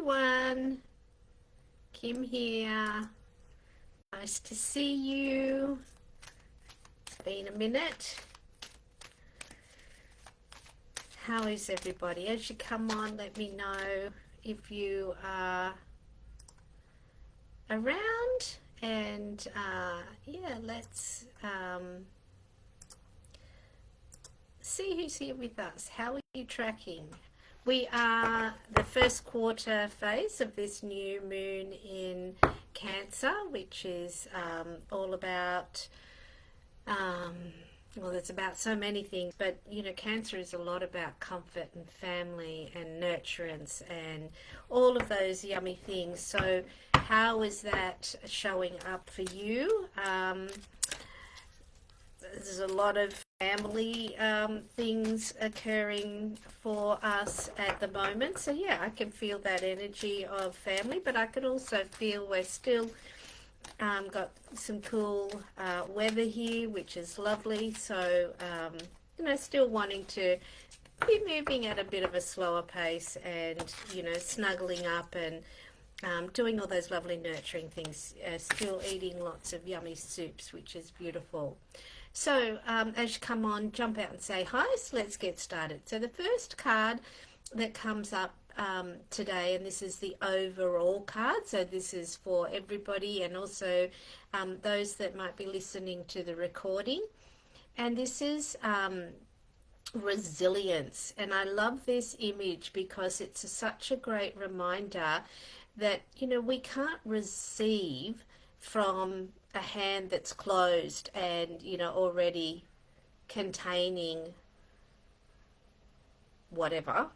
everyone, Kim here. Nice to see you. It's been a minute. How is everybody? As you come on, let me know if you are around, and yeah, let's see who's here with us. How are you tracking? We are the first quarter phase of this new moon in Cancer, which is all about, well, it's about so many things, but you know, Cancer is a lot about comfort and family and nurturance and all of those yummy things. So, how is that showing up for you? There's a lot of family things occurring for us at the moment. So yeah, I can feel that energy of family, but I can also feel we're still got some cool weather here, which is lovely. So you know, still wanting to be moving at a bit of a slower pace, and you know, snuggling up and doing all those lovely nurturing things. Still eating lots of yummy soups, which is beautiful. So as you come on, jump out and say hi. So let's get started. So the first card that comes up today, and this is the overall card. So this is for everybody, and also those that might be listening to the recording. And this is resilience. And I love this image because it's such a great reminder that, you know, we can't receive from a hand that's closed and, you know, already containing whatever.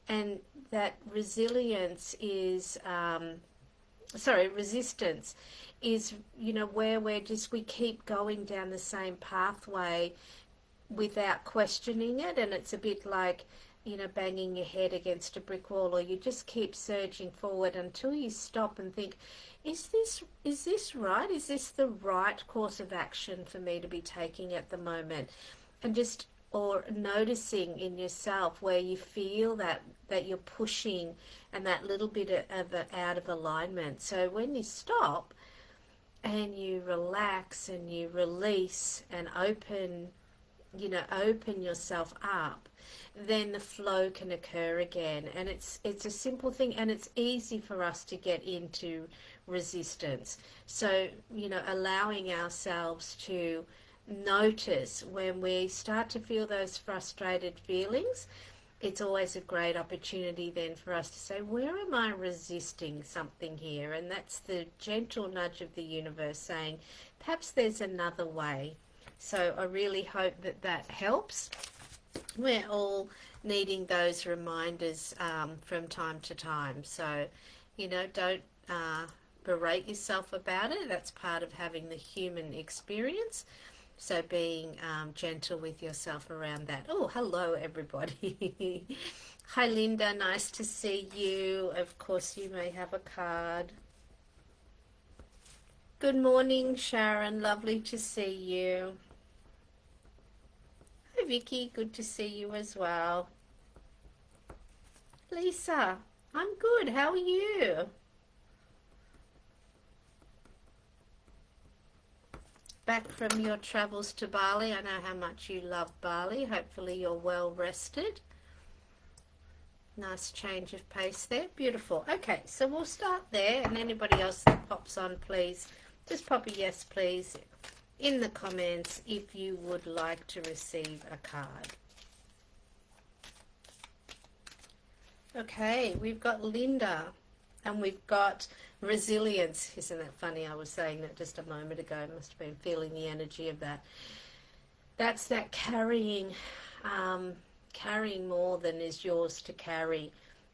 And that resilience is, resistance is, you know, where we keep going down the same pathway without questioning it. And it's a bit like, you know, banging your head against a brick wall, or you just keep surging forward until you stop and think, is this right? Is this the right course of action for me to be taking at the moment? And just, or noticing in yourself where you feel that you're pushing and that little bit of out of alignment. So when you stop and you relax and you release and open yourself up, then the flow can occur again. And it's a simple thing, and it's easy for us to get into resistance. So, you know, allowing ourselves to notice when we start to feel those frustrated feelings, it's always a great opportunity then for us to say, where am I resisting something here? And that's the gentle nudge of the universe saying, perhaps there's another way. So I really hope that that helps. We're all needing those reminders from time to time. So, you know, don't berate yourself about it. That's part of having the human experience. So being gentle with yourself around that. Oh, hello, everybody. Hi, Linda. Nice to see you. Of course, you may have a card. Good morning, Sharon. Lovely to see you. Hi, Vicky. Good to see you as well. Lisa, I'm good. How are you? Back from your travels to Bali. I know how much you love Bali. Hopefully you're well rested. Nice change of pace there. Beautiful. Okay, so we'll start there, and anybody else that pops on, please just pop a yes, please, in the comments if you would like to receive a card. Okay, we've got Linda, and we've got resilience. Isn't that funny? I was saying that just a moment ago. I must have been feeling the energy of that. That's that carrying more than is yours to carry.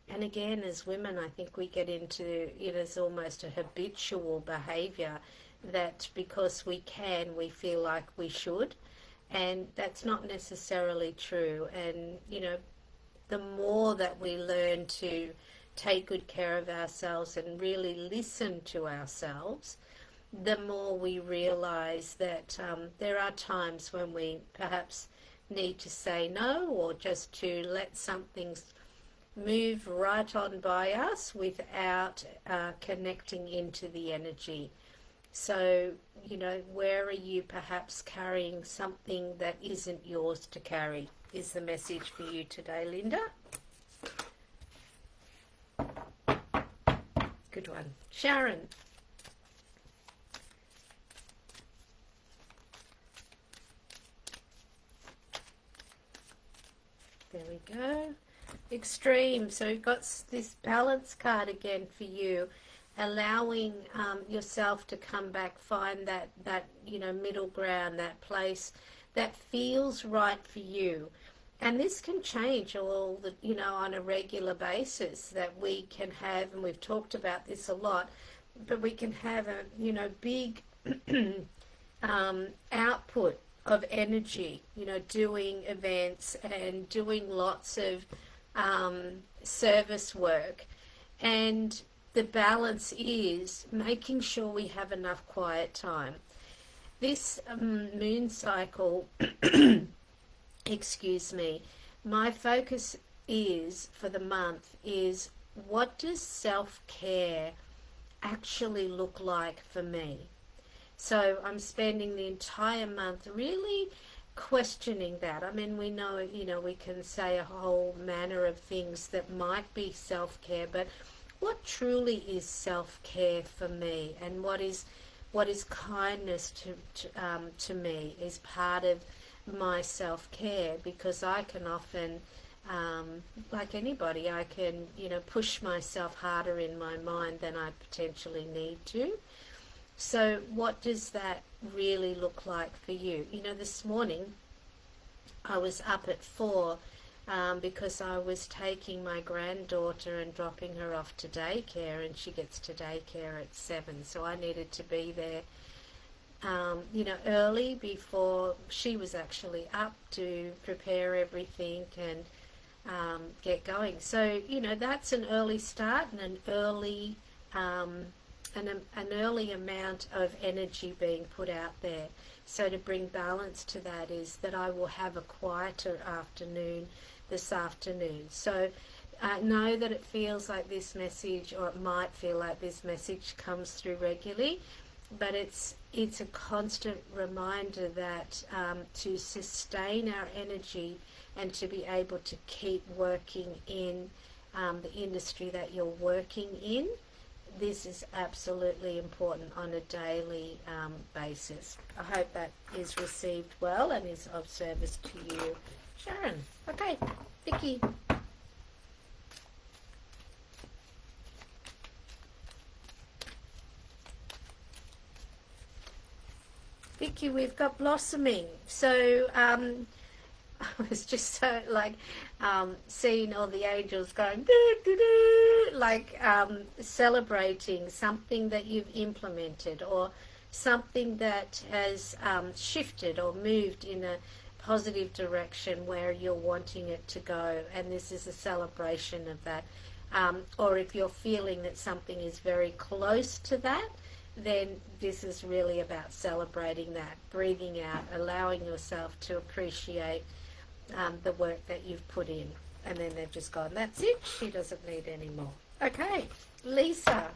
And again, as women, I think we get into it as almost a habitual behavior, that because we can, we feel like we should, and that's not necessarily true. And you know, the more that we learn to take good care of ourselves and really listen to ourselves, the more we realize that there are times when we perhaps need to say no, or just to let something move right on by us without connecting into the energy. So, where are you perhaps carrying something that isn't yours to carry, is the message for you today, Linda. Good one. Sharon. There we go. Extreme. So we've got this balance card again for you, allowing yourself to come back, find that middle ground, that place that feels right for you. And this can change all the on a regular basis, that we can have, and we've talked about this a lot, but we can have a big output of energy, doing events and doing lots of service work. And the balance is making sure we have enough quiet time. This moon cycle, excuse me, my focus is for the month is, what does self-care actually look like for me? So I'm spending the entire month really questioning that. I mean, we know, we can say a whole manner of things that might be self-care, but what truly is self-care for me, and what is kindness to me is part of my self-care, because I can often, like anybody, I can, push myself harder in my mind than I potentially need to. So what does that really look like for you? This morning I was up at 4 because I was taking my granddaughter and dropping her off to daycare, and she gets to daycare at 7. So I needed to be there, early, before she was actually up, to prepare everything and get going. So, that's an early start and an early amount of energy being put out there. So to bring balance to that is that I will have a quieter afternoon this afternoon. So know that it feels like this message, or it might feel like this message comes through regularly, but it's a constant reminder that to sustain our energy and to be able to keep working in the industry that you're working in, this is absolutely important on a daily basis. I hope that is received well and is of service to you. Sharon. Okay. Vicky. Vicky, we've got blossoming. So I was just so seeing all the angels going doo, doo, doo, celebrating something that you've implemented, or something that has shifted or moved in a positive direction where you're wanting it to go, and this is a celebration of that. Or if you're feeling that something is very close to that, then this is really about celebrating that, breathing out, allowing yourself to appreciate the work that you've put in. And then they've just gone, that's it, she doesn't need any more. Okay, Lisa.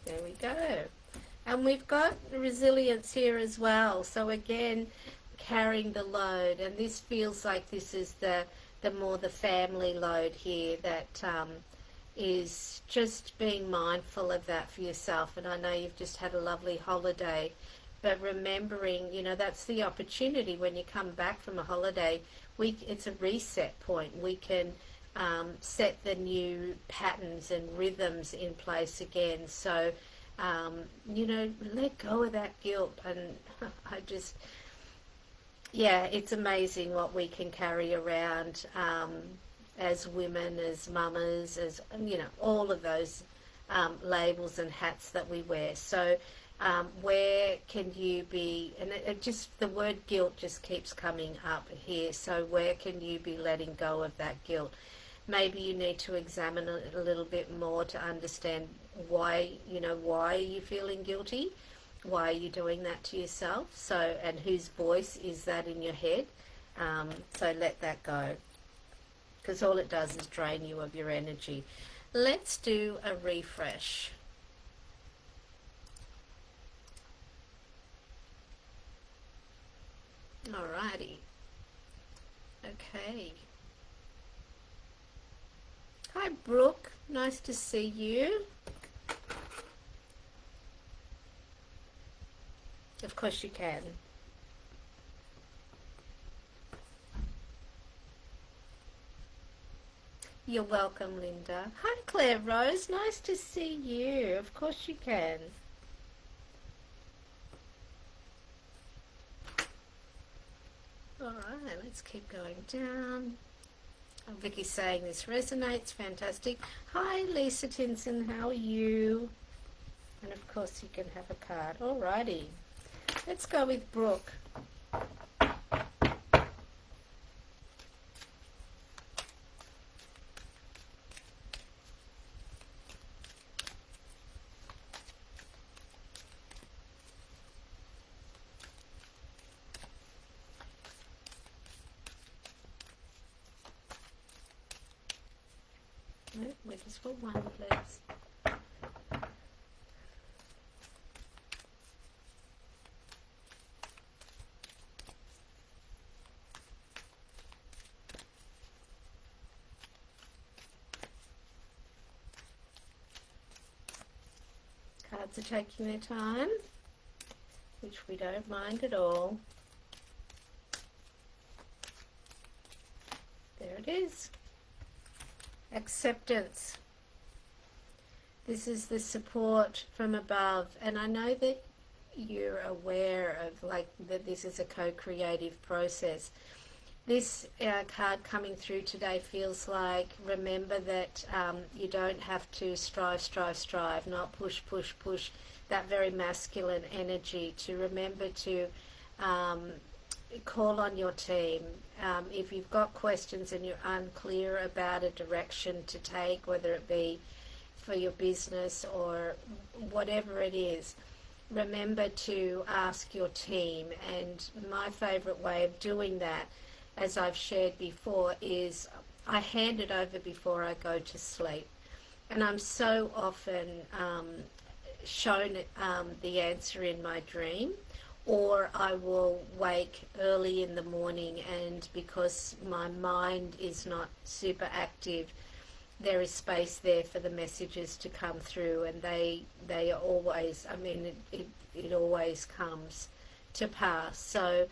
There we go. And we've got resilience here as well. So again, carrying the load, and this feels like this is the more the family load here, that is just being mindful of that for yourself. And I know you've just had a lovely holiday, but remembering, that's the opportunity when you come back from a holiday. It's a reset point. We can set the new patterns and rhythms in place again. So, let go of that guilt. And it's amazing what we can carry around as women, as mamas, as, all of those labels and hats that we wear. So Where can you be, and it just, the word guilt just keeps coming up here, so where can you be letting go of that guilt? Maybe you need to examine it a little bit more to understand why, why are you feeling guilty? Why are you doing that to yourself? So, and whose voice is that in your head? So let that go, because all it does is drain you of your energy. Let's do a refresh. Alrighty. Okay. Hi, Brooke. Nice to see you. Of course you can. You're welcome, Linda. Hi, Claire Rose. Nice to see you. Of course you can. Alright, let's keep going down. Oh, Vicky's saying this resonates. Fantastic. Hi, Lisa Tinson. How are you? And of course you can have a card. Alrighty. Let's go with Brooke. No, we just put one, please. Cards are taking their time, which we don't mind at all. There it is. Acceptance. This is the support from above, and I know that you're aware of that this is a co-creative process. This card coming through today feels like, remember that you don't have to strive, not push, that very masculine energy, to remember to call on your team. If you've got questions and you're unclear about a direction to take, whether it be for your business or whatever it is, remember to ask your team. And my favourite way of doing that, as I've shared before, is I hand it over before I go to sleep. And I'm so often shown the answer in my dream, or I will wake early in the morning, and because my mind is not super active, there is space there for the messages to come through, and they are always, I mean, it always comes to pass. So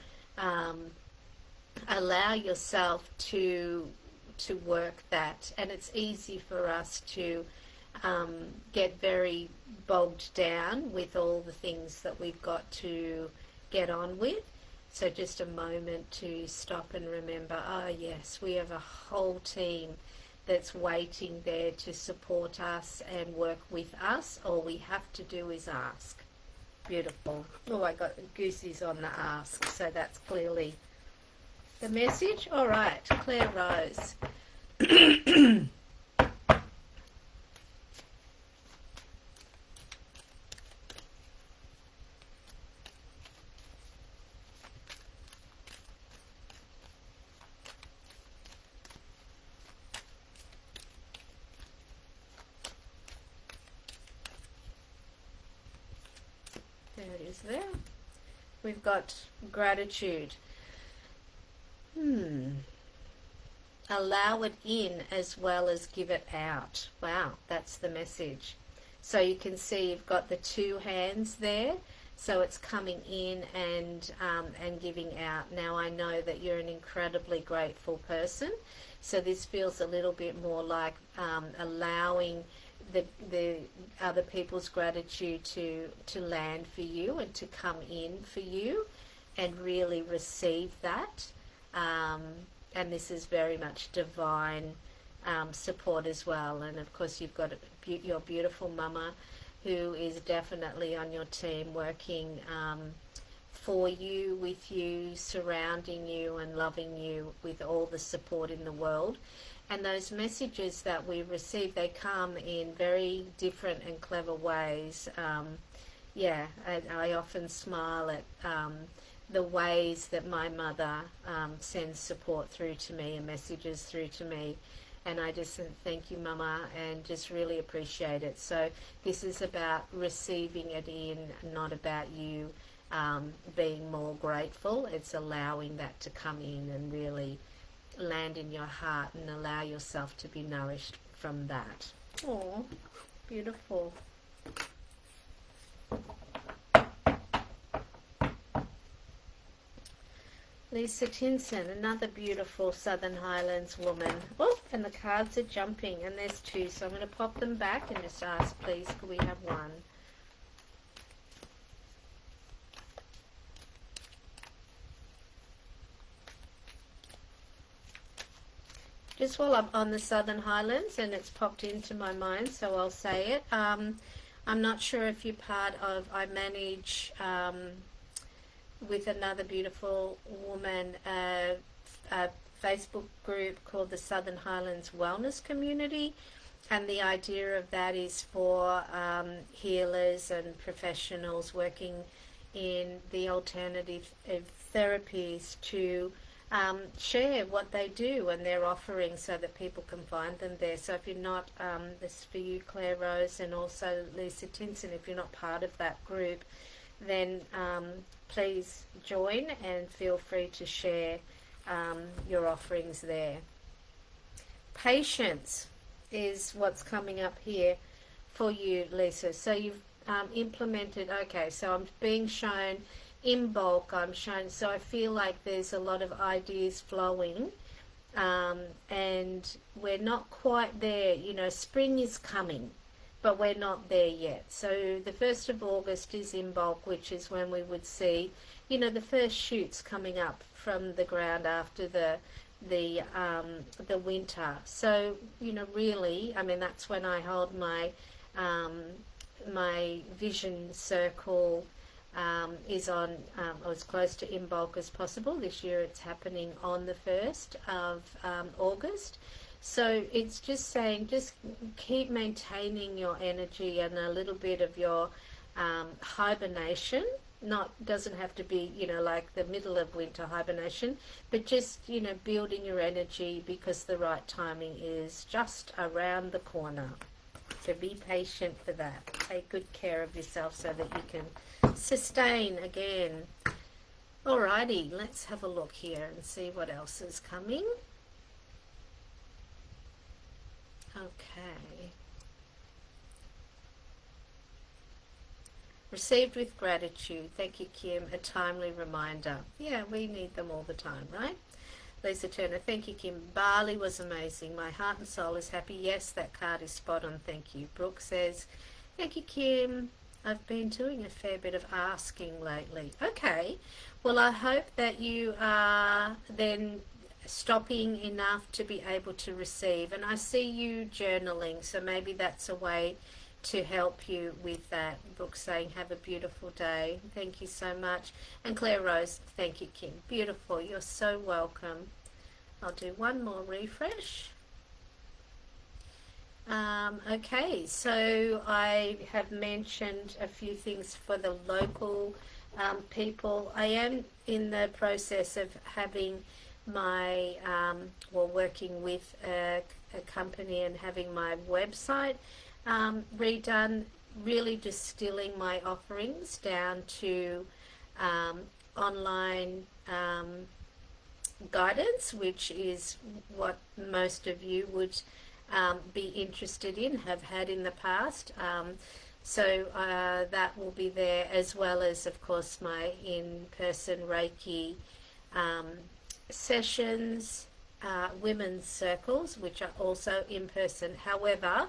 allow yourself to work that. And it's easy for us to get very bogged down with all the things that we've got to get on with. So just a moment to stop and remember, oh yes, we have a whole team that's waiting there to support us and work with us. All we have to do is ask. Beautiful. Oh, I got goosies on the ask, so that's clearly the message. All right, Claire Rose. There it is there. We've got gratitude. Allow it in as well as give it out. Wow, that's the message. So you can see you've got the two hands there. So it's coming in and giving out. Now I know that you're an incredibly grateful person. So this feels a little bit more like allowing the other people's gratitude to land for you and to come in for you and really receive that. And this is very much divine support as well. And of course you've got your beautiful mama who is definitely on your team, working for you, with you, surrounding you and loving you with all the support in the world. And those messages that we receive, they come in very different and clever ways. I often smile at the ways that my mother sends support through to me and messages through to me. And I just thank you, Mama, and just really appreciate it. So this is about receiving it in, not about you being more grateful. It's allowing that to come in and really land in your heart and allow yourself to be nourished from that. Oh, beautiful. Lisa Tinson, another beautiful Southern Highlands woman. Oh, and the cards are jumping, and there's two, so I'm going to pop them back and just ask, please, could we have one? Just while I'm on the Southern Highlands, and it's popped into my mind, so I'll say it. I'm not sure if you're part of, I manage with another beautiful woman a Facebook group called the Southern Highlands Wellness Community, and the idea of that is for healers and professionals working in the alternative therapies to share what they do and their offerings so that people can find them there. So if you're not, this is for you, Claire Rose, and also Lisa Tinson, if you're not part of that group, then please join and feel free to share your offerings there. Patience is what's coming up here for you, Lisa. So you've implemented, okay, so I'm being shown in bulk, I'm shown, so I feel like there's a lot of ideas flowing, and we're not quite there. You know, spring is coming, but we're not there yet. So the 1st of August is in bulk, which is when we would see, you know, the first shoots coming up from the ground after the winter. So, you know, really, I mean, that's when I hold my my vision circle is on as close to in bulk as possible. This year it's happening on the 1st of August. So it's just saying, just keep maintaining your energy and a little bit of your hibernation. Doesn't have to be, you know, like the middle of winter hibernation, but just, you know, building your energy, because the right timing is just around the corner. So be patient for that. Take good care of yourself so that you can sustain again. Alrighty, let's have a look here and see what else is coming. Okay. Received with gratitude. Thank you, Kim. A timely reminder. Yeah, we need them all the time, right? Lisa Turner. Thank you, Kim. Bali was amazing. My heart and soul is happy. Yes, that card is spot on. Thank you. Brooke says, thank you, Kim. I've been doing a fair bit of asking lately. Okay. Well, I hope that you are then stopping enough to be able to receive. And I see you journaling, so maybe that's a way to help you with that. Brooke saying, have a beautiful day. Thank you so much. And Claire Rose, thank you, Kim. Beautiful. You're so welcome. I'll do one more refresh. Okay, so I have mentioned a few things for the local people. I am in the process of having my, working with a company and having my website redone, really distilling my offerings down to online guidance, which is what most of you would be interested in, have had in the past. So that will be there, as well as, of course, my in-person Reiki sessions, women's circles, which are also in person. However,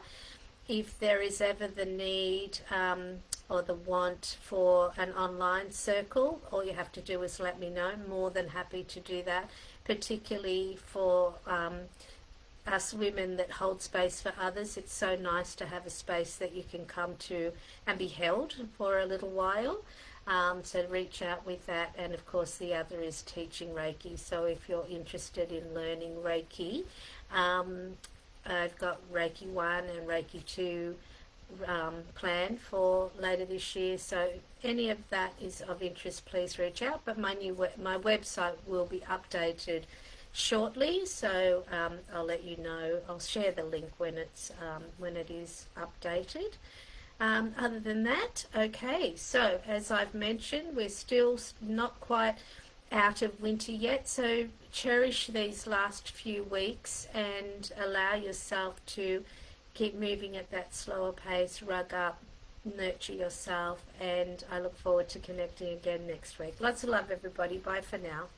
if there is ever the need or the want for an online circle, all you have to do is let me know. I'm more than happy to do that, particularly for us women that hold space for others, it's so nice to have a space that you can come to and be held for a little while. So reach out with that. And of course, the other is teaching Reiki. So if you're interested in learning Reiki, I've got Reiki 1 and Reiki 2 planned for later this year. So any of that is of interest, please reach out. But my website will be updated shortly, so I'll let you know. I'll share the link when it is updated. Other than that, okay, so as I've mentioned, we're still not quite out of winter yet, so cherish these last few weeks and allow yourself to keep moving at that slower pace, rug up, nurture yourself, and I look forward to connecting again next week. Lots of love, everybody. Bye for now.